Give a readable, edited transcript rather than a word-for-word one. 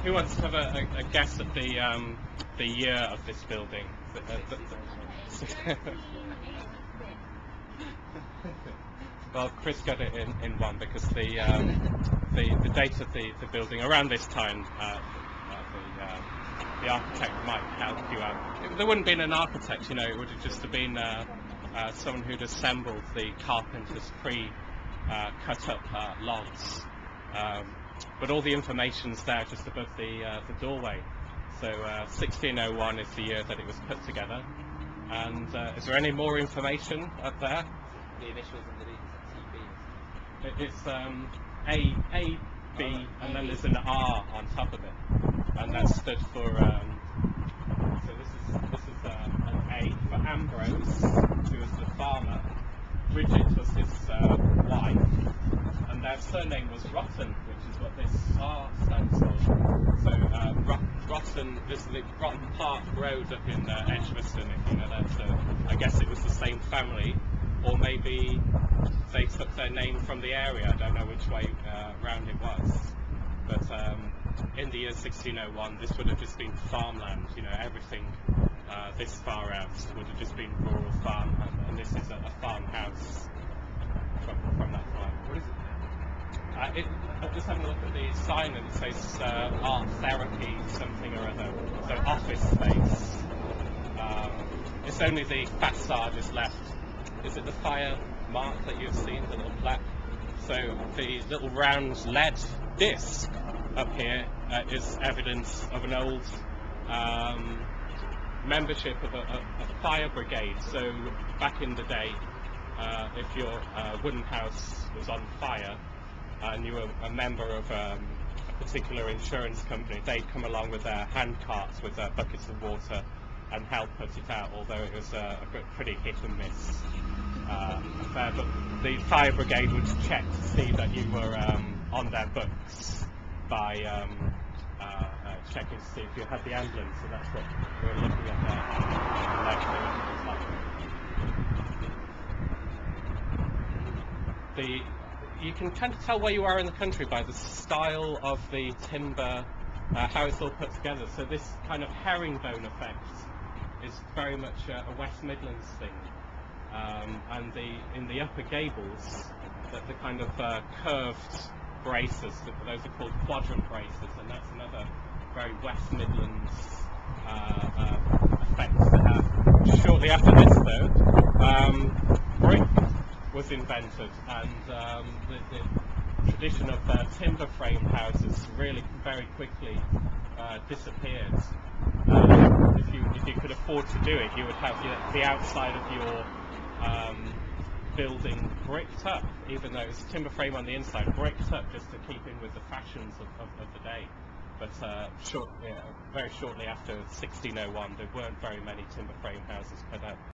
Who wants to have a guess at the year of this building? Well, Chris got it in one because the date of the building around this time, the architect might help you out. There wouldn't have been an architect, you know. It would have just have been someone who'd assembled the carpenter's cut up logs. But all the information's there just above the doorway. So 1601 is the year that it was put together. And is there any more information up there? The initials underneath is TB. It's A, B, and then there's an R on top of it, and that stood for. So this is an A for Ambrose, who was the farmer. Bridget was his wife, and their surname was Rotten, which is what this R stands for. So Rotten, this is the Rotten Park Road up in Edgbaston, if you know that. So I guess it was the same family, or maybe they took their name from the area. I don't know which way round it was. But in the year 1601, this would have just been farmland. You know, everything this far out would have just been rural farm, and this is a farmhouse from that time. What is it? I'm just having a look at the sign, and it says art therapy something or other. So office space. It's only the facade is left. Is it the fire mark that you've seen, the little plaque? So the little round lead disc up here is evidence of an old membership of a fire brigade. So back in the day, if your wooden house was on fire and you were a member of a particular insurance company, they'd come along with their hand carts with buckets of water and help put it out, although it was a pretty hit and miss affair. But the fire brigade would check to see that you were on their books by checking to see if you had the emblem. So that's what we're looking at there. You can kind of tell where you are in the country by the style of the timber, how it's all put together. So this kind of herringbone effect is very much a West Midlands thing, and in the upper gables, the kind of curved braces, those are called quadrant braces, and that's another very West Midlands effect to have. Shortly after this, though, brick was invented, and the tradition of timber frame houses really very quickly disappeared. If you could afford to do it, you would have the outside of your building bricked up, even though it's timber frame on the inside, bricked up just to keep in with the fashions of the day. But very shortly after 1601, there weren't very many timber frame houses put up.